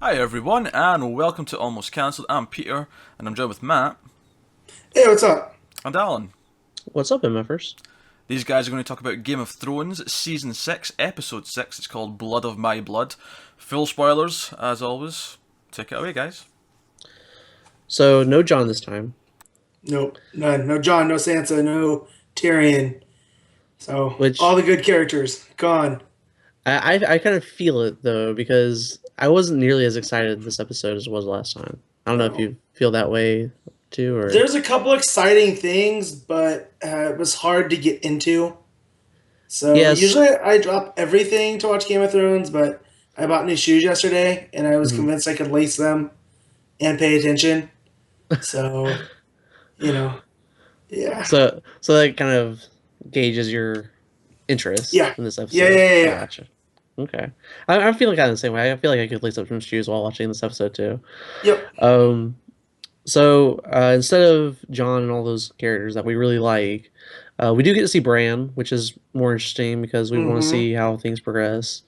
Hi everyone, and welcome to Almost Cancelled. I'm Peter, and I'm joined with Matt Hey, what's up? and Alan. What's up, MFers? These guys are going to talk about Game of Thrones Season 6, Episode 6. It's called Blood of My Blood. Full spoilers, as always. Take it away, guys. So, no John this time, Nope, none. No John, no Sansa, no Tyrion. So all which the good characters gone. I kind of feel it though because I wasn't nearly as excited this episode as was last time. I don't know if No, you feel that way too, or there's a couple exciting things, but it was hard to get into. So yes. usually I drop everything to watch Game of Thrones, but I bought new shoes yesterday, and I was Mhm. convinced I could lace them and pay attention. So you know, yeah, So that kind of gauges your interest yeah, in this yeah, yeah, episode. yeah, I yeah. gotcha. Okay, I'm feeling kind of the same way. I feel like I could lace up some shoes while watching this episode too. Yep. Um, so instead of John and all those characters that we really like, we do get to see Bran, which is more interesting because we want to Mm-hmm. see how things progress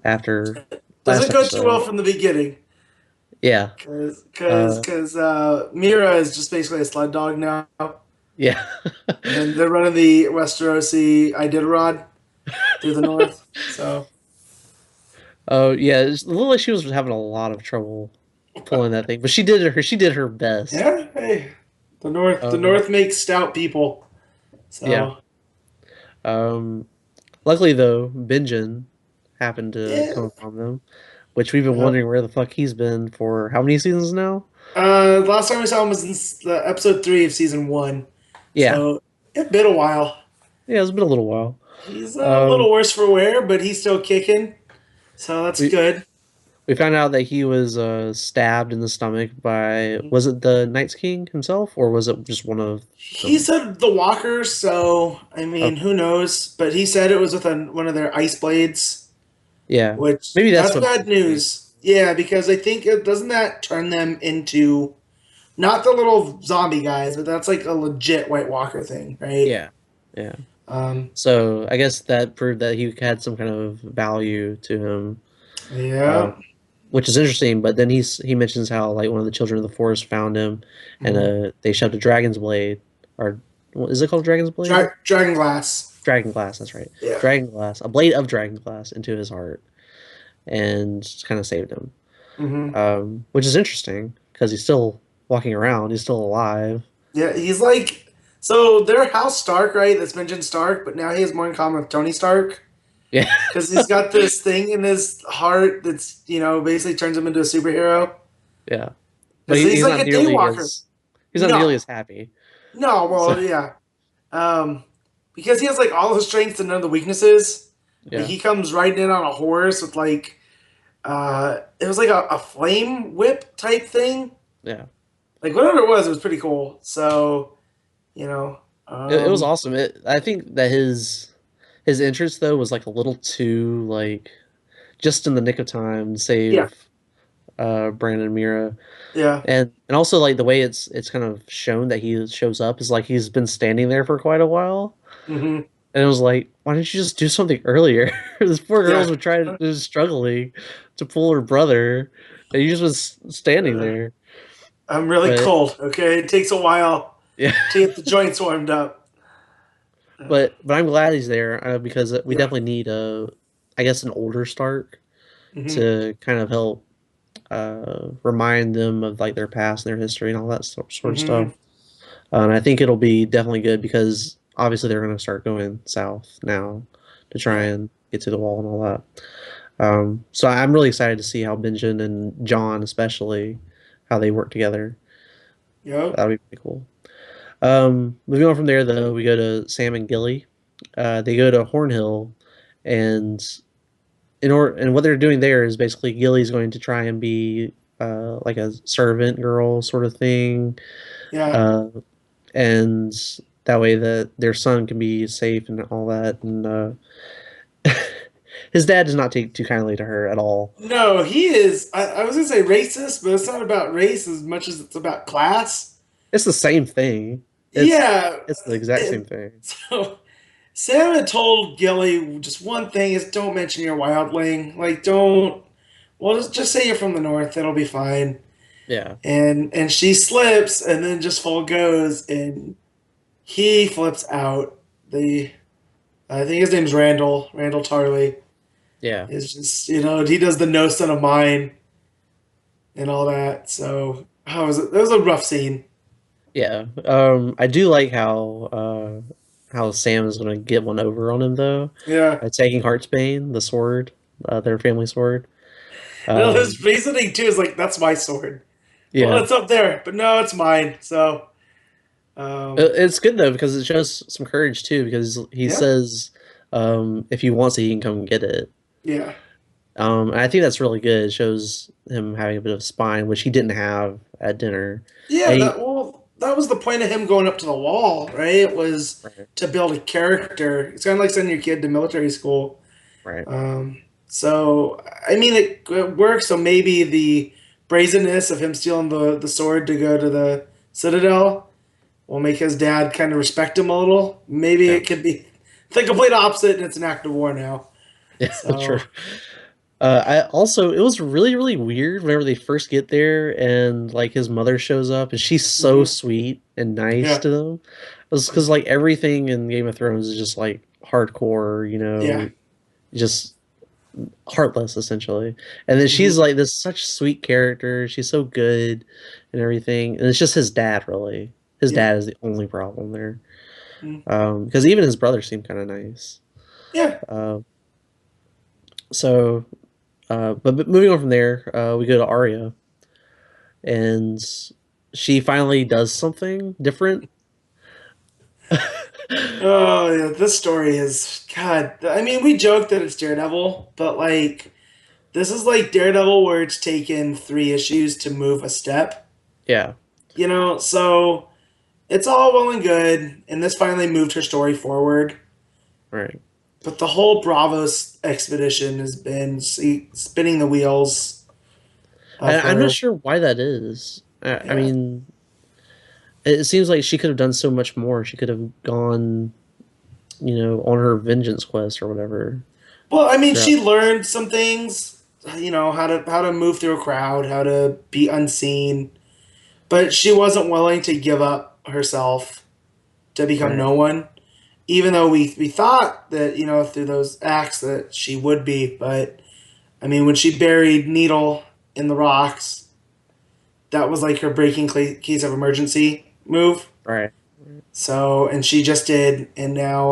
after last Doesn't go too well episode. from the beginning. Yeah, uh, Because Mira is just basically a sled dog now, yeah. and they're running the Westerosi Iditarod through the north. So Oh yeah, it looked like she was having a lot of trouble pulling that thing, but she did her best. yeah, hey, the Um, north makes stout people. yeah. So Um, Luckily though, Benjen happened to yeah, come upon them, which we've been yeah. wondering where the fuck he's been for how many seasons now? Last time we saw him was in the episode 3 of season 1. Yeah, So it's been a while. yeah, it's been a little while. He's a Um, little worse for wear, but he's still kicking. So that's we good. we found out that he was stabbed in the stomach by, was it the Night's King himself or was it just one of He them? said the walker, so I mean, Okay, who knows? But he said it was with one of their ice blades, yeah, which maybe that's that's what it bad could be. news. Yeah, because I think it doesn't that turn them into not the little zombie guys, but that's like a legit White Walker thing, right? Yeah, yeah. Um, So I guess that proved that he had some kind of value to him, yeah. um, which is interesting. But then he mentions how like one of the children of the forest found him, and Mhm. they shoved a dragon's blade, or what is it called, dragon's blade? Dragon glass. Dragon glass. That's right, Yeah. dragon glass, a blade of dragon glass into his heart, and kind of saved him. Hmm. Which is interesting because he's still walking around. He's still alive. Yeah, he's like so they're House Stark, right? That's mentioned Stark, but now he has more in common with Tony Stark. Yeah, Because he's got this thing in his heart that's, basically turns him into a superhero. yeah. But Because he's he's like not a nearly daywalker. as No, happy. no, So well, yeah. Um, because he has like all the strengths and none of the weaknesses. Like yeah, he comes riding in on a horse with like, it was like a flame whip type thing. yeah. Like whatever it was pretty cool. So, you know, It was um, awesome. I think that his entrance though was like a little too like just in the nick of time to yeah, save Brandon Mira, yeah. and also like the way it's kind of shown that he shows up is like he's been standing there for quite a while, Hmm. and it was like, why didn't you just do something earlier? This poor girl's Yeah. been trying, is struggling to pull her brother, and he just was standing Uh, there. I'm really But cold, okay? It takes a while yeah, to get the joints warmed up. but I'm glad he's there because we Yeah. definitely need a, I guess, an older Stark Hmm. to kind of help remind them of like their past and their history and all that sort of Hmm. stuff. And I think it'll be definitely good because obviously they're going to start going south now to try Yeah. and get to the wall and all that. So I'm really excited to see how Benjen and John, especially, how they work together. Yep. That'll be pretty cool. Moving on from there, though, we go to Sam and Gilly. They go to Hornhill, and and what they're doing there is basically Gilly's going to try and be like a servant girl sort of thing, Yeah. uh, and that way that their son can be safe and all that. And his dad does not take too kindly to her at all. No, he is. I was gonna say racist, but it's not about race as much as it's about class. It's the same thing. It's Yeah. it's the exact same And thing. so Sam had told Gilly just one thing is don't mention your wildling. Like don't well, just say you're from the north, it'll be fine. Yeah. And she slips, and then just full goes, and he flips out. The I think his name's Randall Tarley. Yeah. Is just he does the no son of mine and all that. So it was a rough scene. Yeah. I do like how Sam is gonna get one over on him though, Yeah. by taking Heartsbane, the sword, their family sword. Well, his Um, reasoning too is like, that's my sword. Well, yeah. it's up there, but no, it's mine. So, It's good though because it shows some courage too because he yeah, says if he wants it he can come and get it. yeah, And I think that's really good. It shows him having a bit of spine, which he didn't have at dinner. yeah. And That was the point of him going up to the wall, right? It was right, to build a character. It's kind of like sending your kid to military school. right. So I mean, it works. So maybe the brazenness of him stealing the sword to go to the Citadel will make his dad kind of respect him a little. Maybe Yeah. it could be the complete opposite, and it's an act of war now. Yeah, true. So I also it was really really weird whenever they first get there and like his mother shows up and she's so mhm. sweet and nice Yeah, to them. It's because like everything in Game of Thrones is just like hardcore, yeah, just heartless essentially. And then she's hmm like this such sweet character. She's so good and everything. And it's just his dad really. His yeah, dad is the only problem there. mm, Because even his brother seemed kind of nice. yeah, Uh, so, but moving on from there, we go to Arya, and she finally does something different. Oh yeah, this story is God. I mean, we joke that it's Daredevil, but like this is like Daredevil, where it's taken 3 issues to move a step. Yeah, So it's all well and good, and this finally moved her story forward. right. But the whole Bravos expedition has been spinning the wheels of I'm not her. sure why that is. I Yeah. mean, it seems like she could have done so much more. She could have gone, on her vengeance quest or whatever. Well, I mean, Throughout. she learned some things, how to move through a crowd, how to be unseen, but she wasn't willing to give up herself to become Right. no one. Even though we thought that through those acts that she would be, but I mean, when she buried Needle in the rocks, that was like her breaking case of emergency move. Right. So, and she just did, and now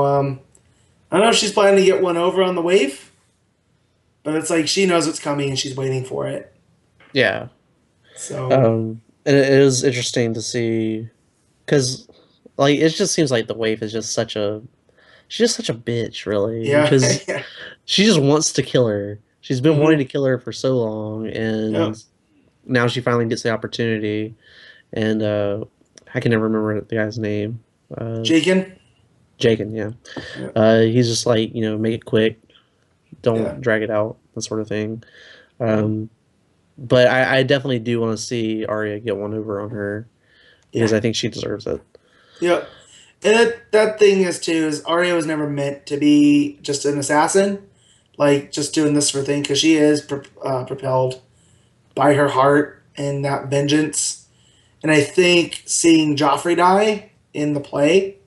I don't know if she's planning to get one over on the wave, but it's like she knows what's coming and she's waiting for it. Yeah. So, And it is interesting to see because, like, it just seems like the waif is just she's just such a bitch, really, yeah, because yeah, she just wants to kill her. She's been wanting hmm to kill her for so long, yep. and now she finally gets the opportunity. And I can never remember the guy's name. Uh, Jakin, Jakin, yeah. yeah, He's just like, make it quick, yeah, don't drag it out, that sort of thing. mhm, Um, but I definitely do want to see Arya get one over on her because yeah, I think she deserves it. yep. And that thing is too is Arya was never meant to be just an assassin, like just doing this for thing, because she is propelled by her heart and that vengeance. And I think seeing Joffrey die in the play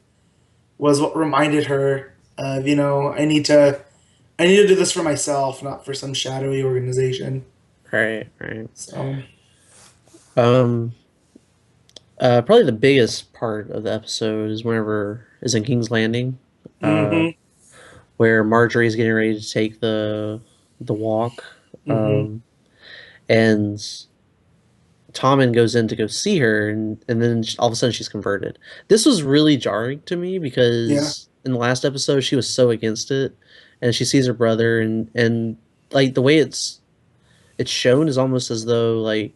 was what reminded her of, I need to do this for myself, not for some shadowy organization. Right, right. So, Um, Probably the biggest part of the episode is whenever is in King's Landing, uh, mm-hmm, where Marjorie is getting ready to take the walk, mm-hmm, um, and Tommen goes in to go see her, and then all of a sudden she's converted. This was really jarring to me yeah, because in the last episode she was so against it, and she sees her brother, and like the way it's shown is almost as though like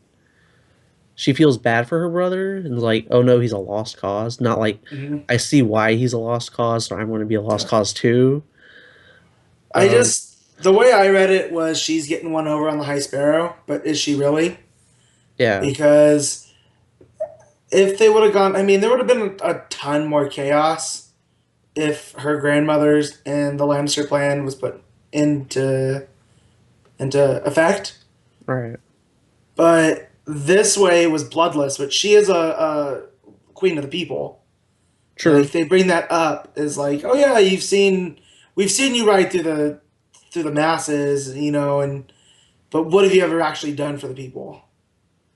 she feels bad for her brother and like, oh no, he's a lost cause. Not like mm-hmm, I see why he's a lost cause, so I'm going to be a lost yeah. cause too. Um, The way I read it was she's getting one over on the High Sparrow, but is she really? yeah, Because if they would have gone, I mean, there would have been a ton more chaos if her grandmother's and the Lannister plan was put into effect. Right. But this way was bloodless, but she is a queen of the people. True. Like they bring that up is like, oh yeah, we've seen you ride through the masses, and but what have you ever actually done for the people?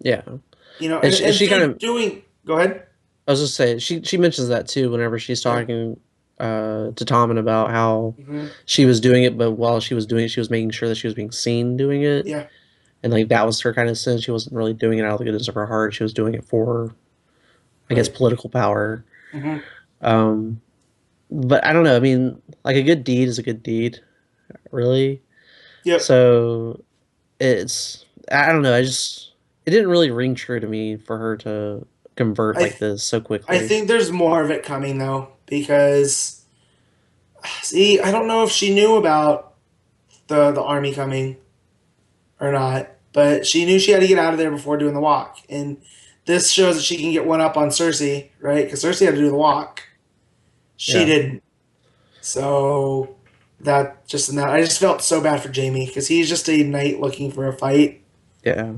Yeah. And, And and she kind through of, doing, go ahead. I was just saying, she mentions that too whenever she's Yeah. talking to Tommen about how Hmm. she was doing it, but while she was doing it, she was making sure that she was being seen doing it. Yeah. And like that was her kind of sin. She wasn't really doing it out of the goodness of her heart. She was doing it for, I guess, Right. political power. Hmm. Um, but I don't know. I mean, like a good deed is a good deed, really. Yep. So I don't know. It didn't really ring true to me for her to convert I like th- this so I quickly. think there's more of it coming though, because see, I don't know if she knew about the army coming or not, but she knew she had to get out of there before doing the walk, and this shows that she can get one up on Cersei, right? Because Cersei had to do the walk, she Yeah. didn't. So that just in that, I just felt so bad for Jamie because he's just a knight looking for a fight, Yeah.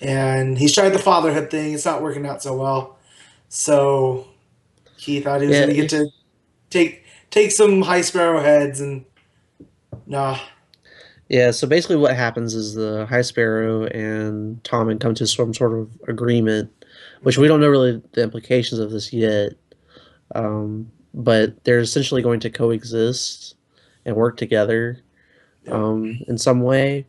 and he's tried the fatherhood thing. It's not working out so well. So he thought he was going to Yeah. get to take some high sparrow heads, and nah. Yeah, so basically what happens is the High Sparrow and Tommen come to some sort of agreement, which we Mhm. don't know really the implications of this yet. But they're essentially going to coexist and work together Yep. in some way.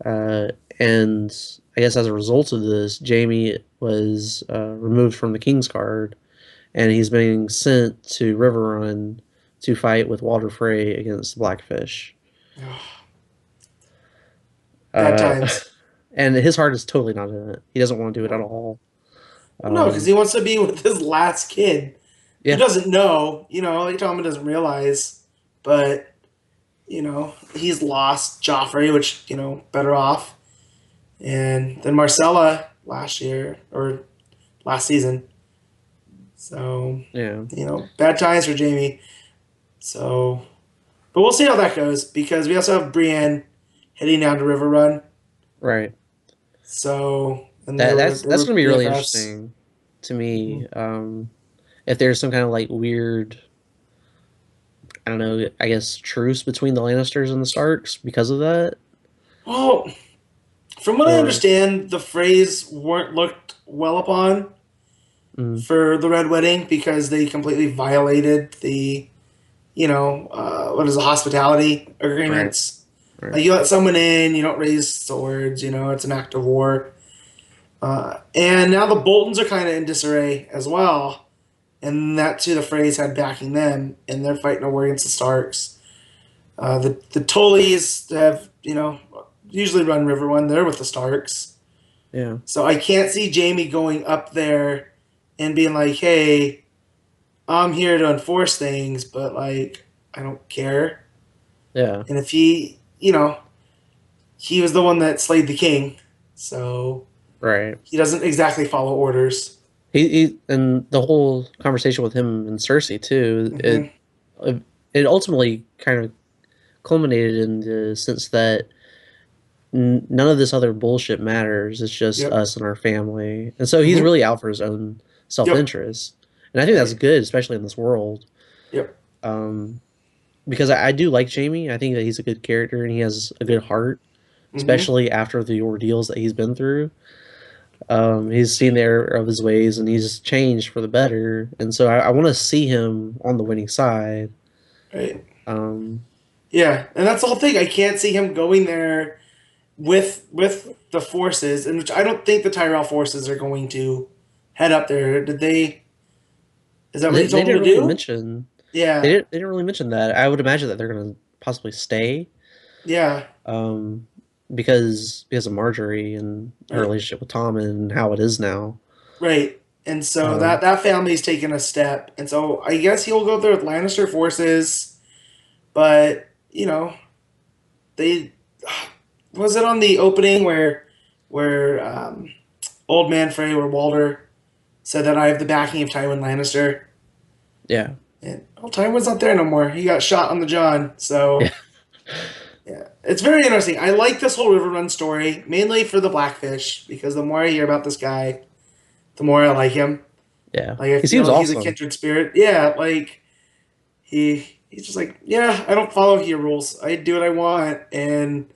Uh, and I guess as a result of this, Jamie was removed from the King's Guard, and he's being sent to Riverrun to fight with Walder Frey against the Blackfish. Bad Uh, times. and his heart is totally not in it. He doesn't want to do it at No. all. Well, no, because Um, he wants to be with his last kid, who yeah, doesn't know. Like Tommen doesn't realize, but he's lost Joffrey, which better off, and then Marcella last year or last season. So yeah, bad times for Jamie. So, but we'll see how that goes because we also have Brienne heading down to River Run. right. So, and That they're that's they're that's gonna be really BFFs. interesting to Mhm. me. If there's some kind of like weird, I don't know, I guess truce between the Lannisters and the Starks because of that, Well, from what I or understand, the phrase weren't looked well upon mm, for the Red Wedding because they completely violated the, what is the hospitality right, agreements. right, Like you let someone in, you don't raise swords, it's an act of war. And now the Boltons are kind of in disarray as well. And that too, the phrase had backing them, and they're fighting a war against the Starks. The Tullys have, usually run River One. They're with the Starks. yeah, So I can't see Jamie going up there and being like, "Hey, I'm here to enforce things, but like I don't care." yeah, And if he was the one that slayed the king, so right. he doesn't exactly follow orders. He and the whole conversation with him and Cersei too. Hmm. It ultimately kind of culminated in the sense that none of this other bullshit matters. It's just Yep. us and our family. And so he's Hmm. really out for his own Yep. self-interest. And I think that's Right. good, especially in this world. Yep. Um, because I do like Jamie. I think that he's a good character and he has a good Yep. heart, Hmm. especially after the ordeals that he's been through. He's seen the error of his ways and he's changed for the better. And so I want to see him on the winning side. Right. Um, Yeah, and that's the whole thing. I can't see him going there with the forces, and which I don't think the Tyrell forces are going to head up there. Did they? Is that what he they told them didn't to really do? mention Yeah. they didn't really mention that. I would imagine that they're going to possibly stay. Yeah. um, because of Marjorie and her Right. relationship with Tom and how it is now. Right. And so that Um, that family's taken a step, and so I guess he'll go there with Lannister forces. But they was it on the opening where old man Frey, where Walder said that I have the backing of Tywin Lannister. yeah, And Tywin's not there no more. He got shot on the John. yeah, So Yeah, it's very interesting. I like this whole River Run story mainly for the Blackfish because the more I hear about this guy, the more I like him. Yeah, Like I he seems feel he's a awesome. kindred spirit. Yeah, like he's just like, yeah, I don't follow your rules. I do what I want, and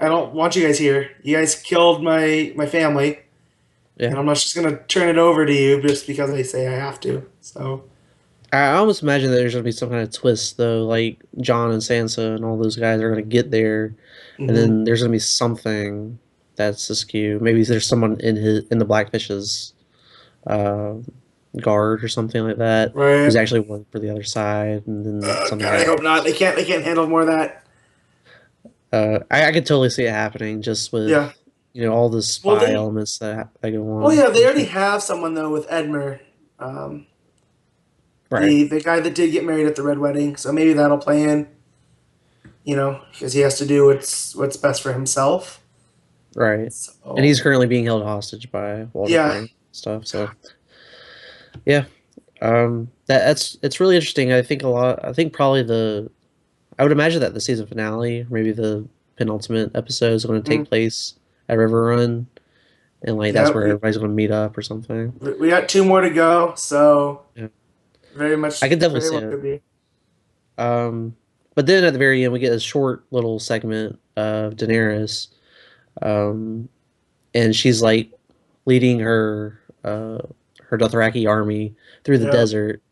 I don't want you guys here. You guys killed my family, Yeah, and I'm not just gonna turn it over to you just because I say I have to. So I almost imagine that there's gonna be some kind of twist though, like John and Sansa and all those guys are gonna get there, and hmm then there's gonna be something that's askew. Maybe there's someone in the Blackfish's uh, guard or something like that who's right. actually working for the other side, and then something God, I hope not. happens. They can't handle more of that. I could totally see it happening just with Yeah. all the Well, spy they. elements that go Well, on. yeah, they already have someone though with Edmer, um, Right, the guy that did get married at the red wedding. So maybe that'll play in. Because he has to do what's best for himself. right. And So he's currently being held hostage by Walter yeah, Frey stuff. So yeah, that's it's really interesting. I think a lot. I think probably I would imagine that the season finale, maybe the penultimate episode, is going to mm, take place at River Run, and like that's yeah. where We everybody's going to meet up or something. we got two more to go. So Yeah, very I much could definitely very see well it. could be. Um, but then at the very end, we get a short little segment of Daenerys, um, and she's like leading her Dothraki army through the Yeah. desert,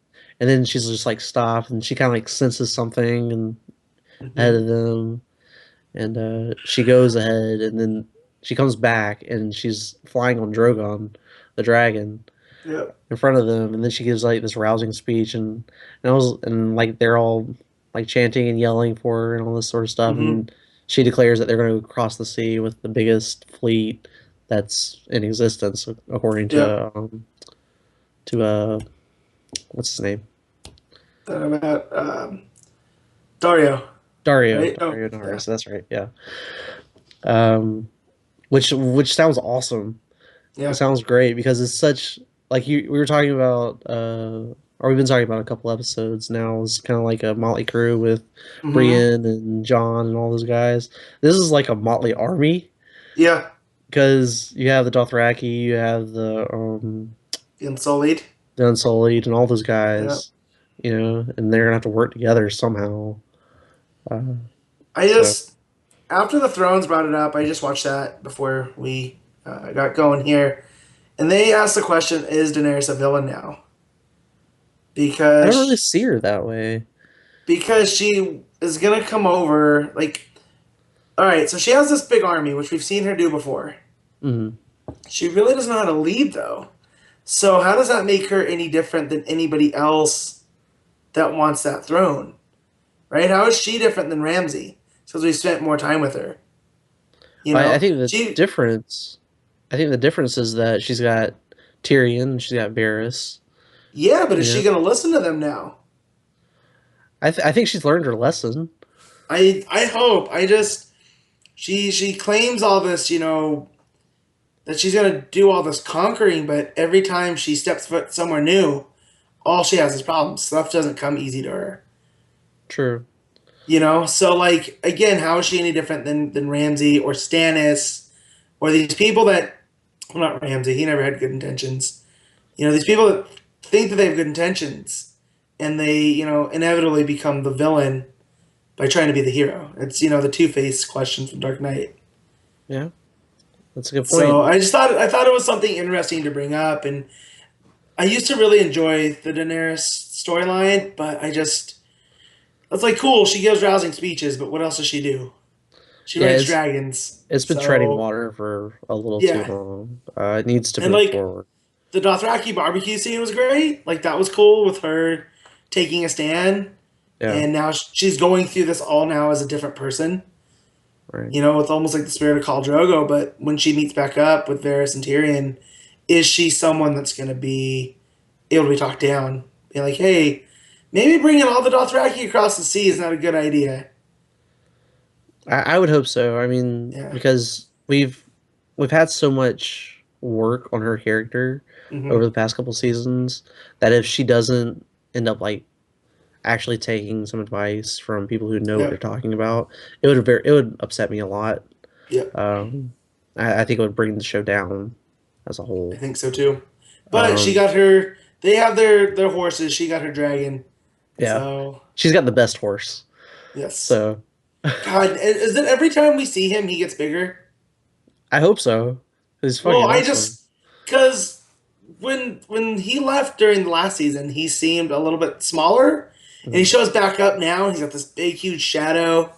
and then she's just like stopped, and she kind of like senses something and ahead hmm of them, and she goes ahead, and then she comes back, and she's flying on Drogon, the dragon, Yeah. in front of them, and then she gives like this rousing speech, and like they're all like chanting and yelling for her and all this sort of stuff, hmm and she declares that they're going to cross the sea with the biggest fleet that's in existence, according Yeah. to what's his name, Then I'm at Dario. Dario Right? Oh, Dario yeah. Norris. That's right, yeah. Um, which sounds awesome. It Yeah. sounds great because it's such like we were talking about or we've been talking about a couple episodes now. It's kind of like a motley crew with hmm Brienne and John and all those guys. This is like a motley army Yeah. because you have the Dothraki, you have The Unsullied. the Unsullied, and all those Yeah. guys, and they're gonna have to work together somehow. Uh, I so just after the Thrones brought it up, I just watched that before we got going here, and they asked the question: Is Daenerys a villain now? I don't really Because see her that way. she is gonna come over. Like, all right, so she has this big army, which we've seen her do before. Mhm. She really doesn't know how to lead, though. So how does that make her any different than anybody else that wants that throne? Right? How is she different than Ramsay? Because we spent more time with her. I think the She difference. I think the difference is that she's got Tyrion, she's got Varys. yeah, but is You she know, gonna listen to them now? I think she's learned her lesson. I hope. I just she claims all this, that she's gonna do all this conquering, but every time she steps foot somewhere new, all she has is problems. Stuff doesn't come easy to her. True. So like again, how is she any different than Ramsay or Stannis or these people that well not Ramsay, he never had good intentions. These people that think that they have good intentions and they, inevitably become the villain by trying to be the hero. It's, the two-faced question from Dark Knight. Yeah, that's a good point. So I thought it was something interesting to bring up, and I used to really enjoy the Daenerys storyline, but it's like cool. She gives rousing speeches, but what else does she do? She Yeah, rides dragons. it's been treading So water for a little too yeah, long. It needs to and move like forward. the Dothraki barbecue scene was great. Like that was cool with her taking a stand, Yeah, and now she's going through this all now as a different person. right. It's almost like the spirit of Khal Drogo. But when she meets back up with Varys and Tyrion, is she someone that's going to be able to be talked down? Be like, hey, maybe bringing all the Dothraki across the sea is not a good idea. I would hope so. I mean, Yeah. because we've had so much work on her character hmm over the past couple seasons that if she doesn't end up like actually taking some advice from people who know what Yeah. they're talking about, it would upset me a lot. Yeah. Um, I think it would bring the show down as a I whole. think so too. But she Um, got her. They have their horses. She got her dragon. yeah, So she's got the best horse. yes. So God, is it every time we see him he gets bigger? I hope so. It's Well, fucking I awesome. just because when he left during the last season, he seemed a little bit smaller, and he Mhm. shows back up now. And he's got this big, huge shadow,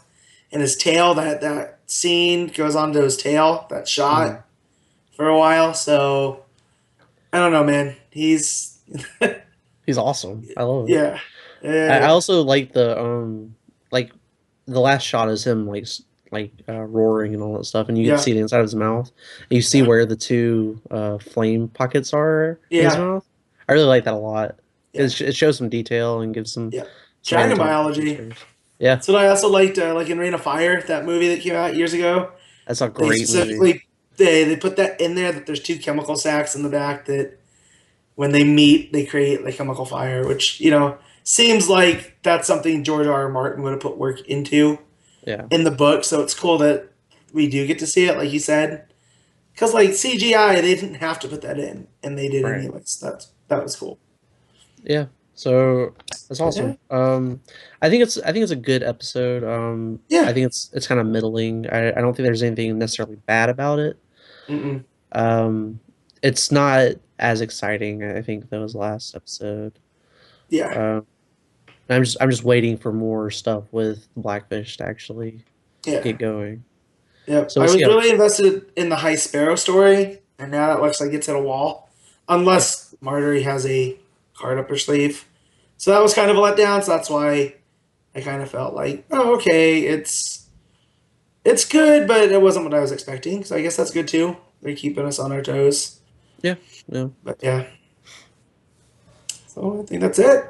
and his tail. That scene goes onto his tail. That Mhm. shot for a while. So I don't know, man. He's He's awesome. I love it. yeah, I yeah, also like the last shot is him roaring and all that stuff, and you get to yeah, see the inside of his mouth, and you see yeah, where the two flame pockets are in his yeah, mouth. I really like that a lot. yeah, It shows some detail and gives yeah. some Dragon anatomical biology. features. Yeah, That's what I also liked, like in Rain of Fire, that movie that came out years ago. that's a They great movie. specifically they put that in there that there's two chemical sacs in the back that when they meet they create the chemical fire, which seems like that's something George R. R. Martin would have put work into Yeah, in the book. So it's cool that we do get to see it, like you said, because like CGI they didn't have to put that in, and they did right. anyways. That was cool. Yeah, so that's Yeah, awesome. I think it's a good episode. I yeah. think it's kind of middling. I don't think there's anything necessarily bad about it. Mm-mm. Um, it's not as exciting, I think, though, as last episode. Yeah, Um, I'm just waiting for more stuff with Blackfish to actually yeah. get going. Yep. So I we'll see was how. really invested in the High Sparrow story, and now it looks like it's at a wall. Yeah, Unless Marjorie has a card up her sleeve. So that was kind of a letdown, so that's why I kind of felt like, oh, okay, it's good, but it wasn't what I was expecting. So I guess that's good too. They're keeping us on our toes. yeah, yeah. But yeah. So I think that's it.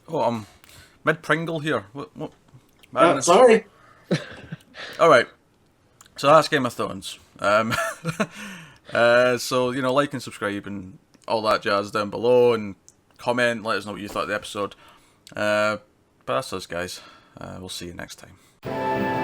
Oh, I'm mid Pringle here. What madness? Sorry. All right. So that's Game of Thrones. So like and subscribe and all that jazz down below, and comment. Let us know what you thought of the episode. But that's us, guys. We'll see you next time.